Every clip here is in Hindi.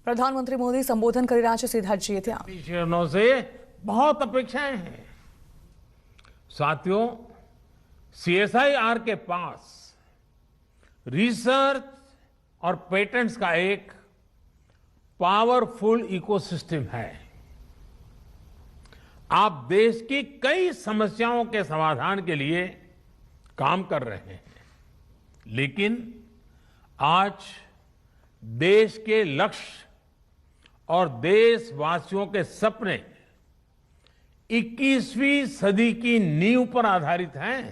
प्रधानमंत्री मोदी संबोधन કરી રહ્યા છે સિદ્ધાર્થજીએ ત્યાં शहरों से बहुत अपेक्षाएं हैं। साथियों, सीएसआईआर के पास रिसर्च और पेटेंट्स का एक पावरफुल इकोसिस्टम है। आप देश की कई समस्याओं के समाधान के लिए काम कर रहे हैं, लेकिन आज देश के लक्ष्य और देशवासियों के सपने 21वीं सदी की नींव पर आधारित हैं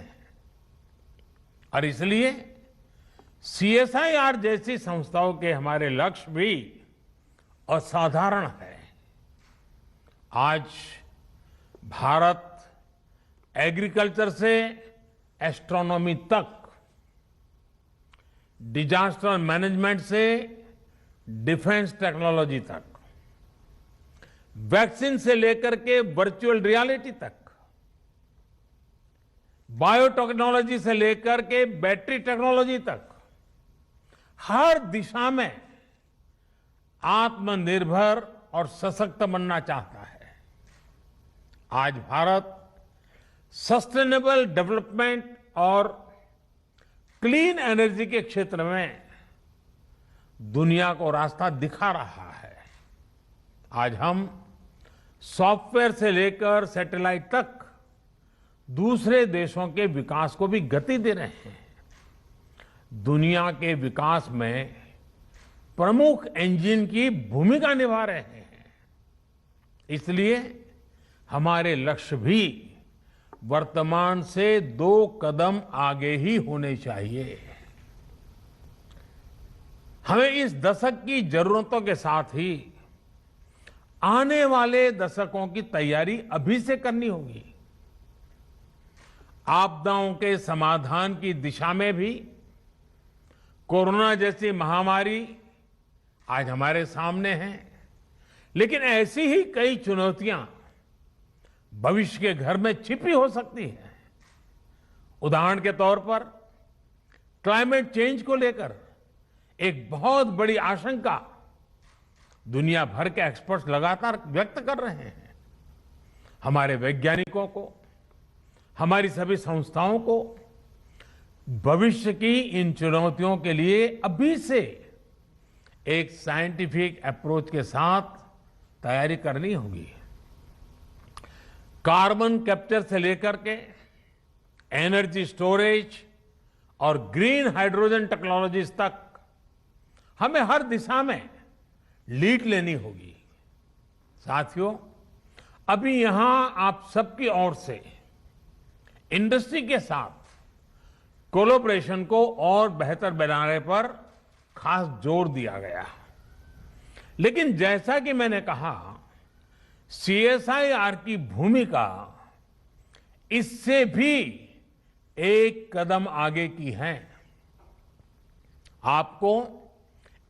और इसलिए सीएसआईआर जैसी संस्थाओं के हमारे लक्ष्य भी असाधारण है। आज भारत एग्रीकल्चर से एस्ट्रोनॉमी तक, डिजास्टर मैनेजमेंट से डिफेंस टेक्नोलॉजी तक, वैक्सीन से लेकर के वर्चुअल रियलिटी तक, बायोटेक्नोलॉजी से लेकर के बैटरी टेक्नोलॉजी तक, हर दिशा में आत्मनिर्भर और सशक्त बनना चाहता है। आज भारत सस्टेनेबल डेवलपमेंट और क्लीन एनर्जी के क्षेत्र में दुनिया को रास्ता दिखा रहा है। आज हम सॉफ्टवेयर से लेकर सैटेलाइट तक दूसरे देशों के विकास को भी गति दे रहे हैं। दुनिया के विकास में प्रमुख इंजन की भूमिका निभा रहे हैं। इसलिए हमारे लक्ष्य भी वर्तमान से 2 कदम आगे ही होने चाहिए। हमें इस दशक की जरूरतों के साथ ही आने वाले दशकों की तैयारी अभी से करनी होगी। आपदाओं के समाधान की दिशा में भी कोरोना जैसी महामारी आज हमारे सामने है, लेकिन ऐसी ही कई चुनौतियां भविष्य के घर में छिपी हो सकती हैं। उदाहरण के तौर पर क्लाइमेट चेंज को लेकर एक बहुत बड़ी आशंका दुनिया भर के एक्सपर्ट्स लगातार व्यक्त कर रहे हैं। हमारे वैज्ञानिकों को, हमारी सभी संस्थाओं को भविष्य की इन चुनौतियों के लिए अभी से एक साइंटिफिक अप्रोच के साथ तैयारी करनी होगी। कार्बन कैप्चर से लेकर के एनर्जी स्टोरेज और ग्रीन हाइड्रोजन टेक्नोलॉजीज तक हमें हर दिशा में लीड लेनी होगी। साथियों, अभी यहां आप सबकी ओर से इंडस्ट्री के साथ कोलैबोरेशन को और बेहतर बनाने पर खास जोर दिया गया। लेकिन जैसा कि मैंने कहा, सीएसआईआर की भूमिका इससे भी एक कदम आगे की है। आपको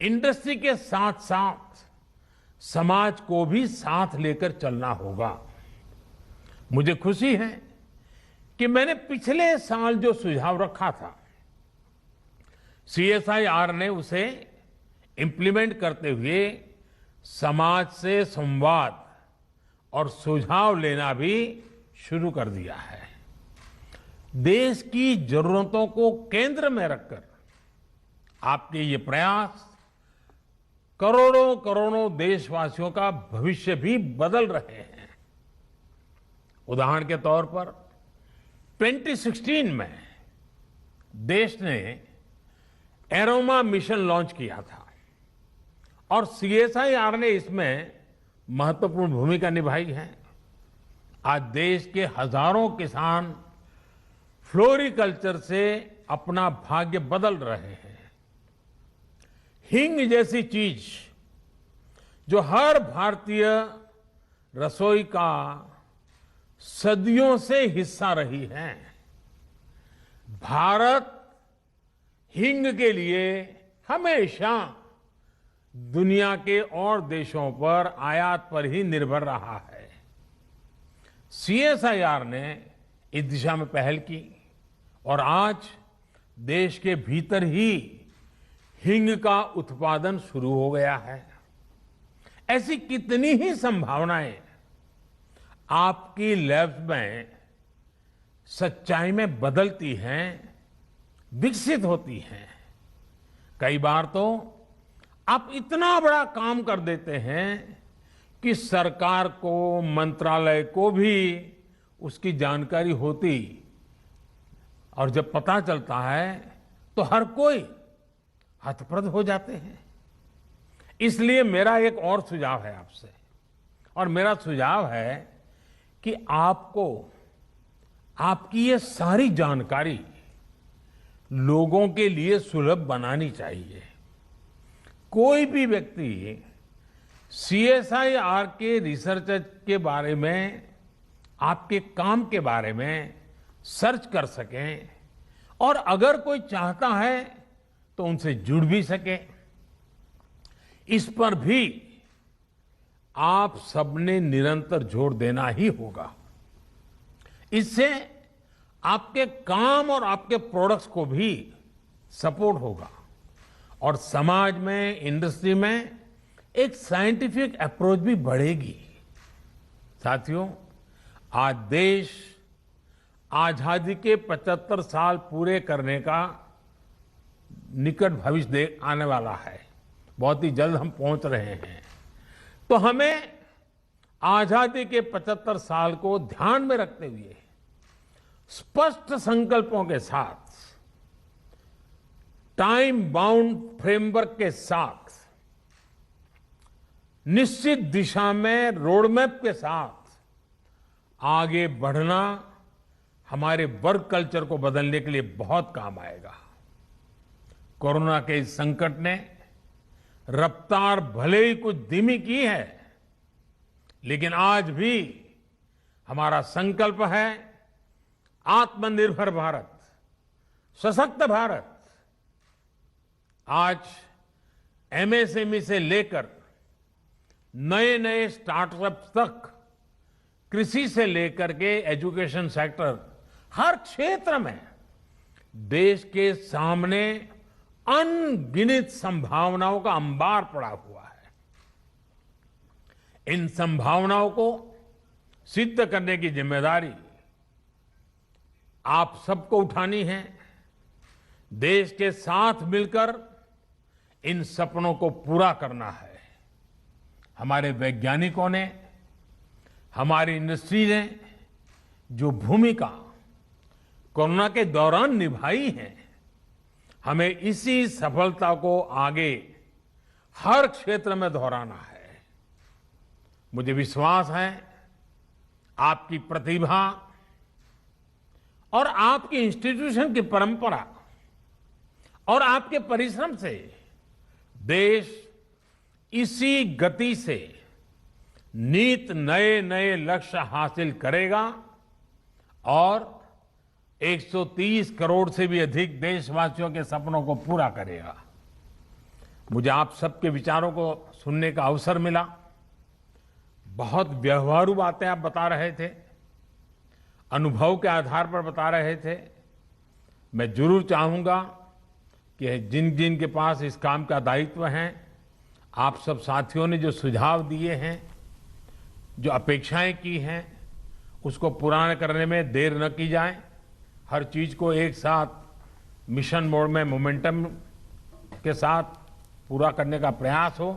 इंडस्ट्री के साथ साथ समाज को भी साथ लेकर चलना होगा। मुझे खुशी है कि मैंने पिछले साल जो सुझाव रखा था, सीएसआईआर ने उसे इंप्लीमेंट करते हुए समाज से संवाद और सुझाव लेना भी शुरू कर दिया है। देश की जरूरतों को केंद्र में रखकर आपके ये प्रयास करोड़ों करोड़ों देशवासियों का भविष्य भी बदल रहे हैं। उदाहरण के तौर पर 2016 में देश ने एरोमा मिशन लॉन्च किया था और सीएसआईआर ने इसमें महत्वपूर्ण भूमिका निभाई है। आज देश के हजारों किसान फ्लोरिकल्चर से अपना भाग्य बदल रहे हैं। हींग जैसी चीज जो हर भारतीय रसोई का सदियों से हिस्सा रही है, भारत हींग के लिए हमेशा दुनिया के और देशों पर आयात पर ही निर्भर रहा है। सीएसआईआर ने इस दिशा में पहल की और आज देश के भीतर ही हींग का उत्पादन शुरू हो गया है। ऐसी कितनी ही संभावनाएं आपकी लैब्स में सच्चाई में बदलती हैं, विकसित होती हैं। कई बार तो आप इतना बड़ा काम कर देते हैं कि सरकार को, मंत्रालय को भी उसकी जानकारी होती, और जब पता चलता है तो हर कोई हतप्रभ हो जाते हैं। इसलिए मेरा एक और सुझाव है आपसे, और मेरा सुझाव है कि आपको आपकी ये सारी जानकारी लोगों के लिए सुलभ बनानी चाहिए। कोई भी व्यक्ति CSIR के रिसर्च के बारे में, आपके काम के बारे में सर्च कर सकें, और अगर कोई चाहता है तो उनसे जुड़ भी सके। इस पर भी आप सबने निरंतर जोर देना ही होगा। इससे आपके काम और आपके प्रोडक्ट्स को भी सपोर्ट होगा, और समाज में, इंडस्ट्री में एक साइंटिफिक अप्रोच भी बढ़ेगी। साथियों, आज देश आजादी के 75 साल पूरे करने का निकट भविष्य आने वाला है। बहुत ही जल्द हम पहुंच रहे हैं। तो हमें आजादी के 75 साल को ध्यान में रखते हुए स्पष्ट संकल्पों के साथ, टाइम बाउंड फ्रेमवर्क के साथ, निश्चित दिशा में रोडमैप के साथ आगे बढ़ना हमारे वर्क कल्चर को बदलने के लिए बहुत काम आएगा। कोरोना के इस संकट ने रफ्तार भले ही कुछ धीमी की है, लेकिन आज भी हमारा संकल्प है आत्मनिर्भर भारत, सशक्त भारत। आज MSME से लेकर नए नए स्टार्टअप्स तक, कृषि से लेकर के एजुकेशन सेक्टर, हर क्षेत्र में देश के सामने अनगिनत संभावनाओं का अंबार पड़ा हुआ है। इन संभावनाओं को सिद्ध करने की जिम्मेदारी आप सबको उठानी है। देश के साथ मिलकर इन सपनों को पूरा करना है। हमारे वैज्ञानिकों ने, हमारी इंडस्ट्री ने जो भूमिका कोरोना के दौरान निभाई है, हमें इसी सफलता को आगे हर क्षेत्र में दोहराना है। मुझे विश्वास है आपकी प्रतिभा और आपकी इंस्टीट्यूशन की परंपरा और आपके परिश्रम से देश इसी गति से नित नए नए लक्ष्य हासिल करेगा और 130 करोड़ से भी अधिक देशवासियों के सपनों को पूरा करेगा। मुझे आप सबके विचारों को सुनने का अवसर मिला। बहुत व्यवहारू बातें आप बता रहे थे, अनुभव के आधार पर बता रहे थे। मैं जरूर चाहूंगा कि जिन जिन के पास इस काम का दायित्व है, आप सब साथियों ने जो सुझाव दिए हैं, जो अपेक्षाएं की हैं, उसको पूरा करने में देर न की जाए। हर चीज को एक साथ मिशन मोड में मोमेंटम के साथ पूरा करने का प्रयास हो।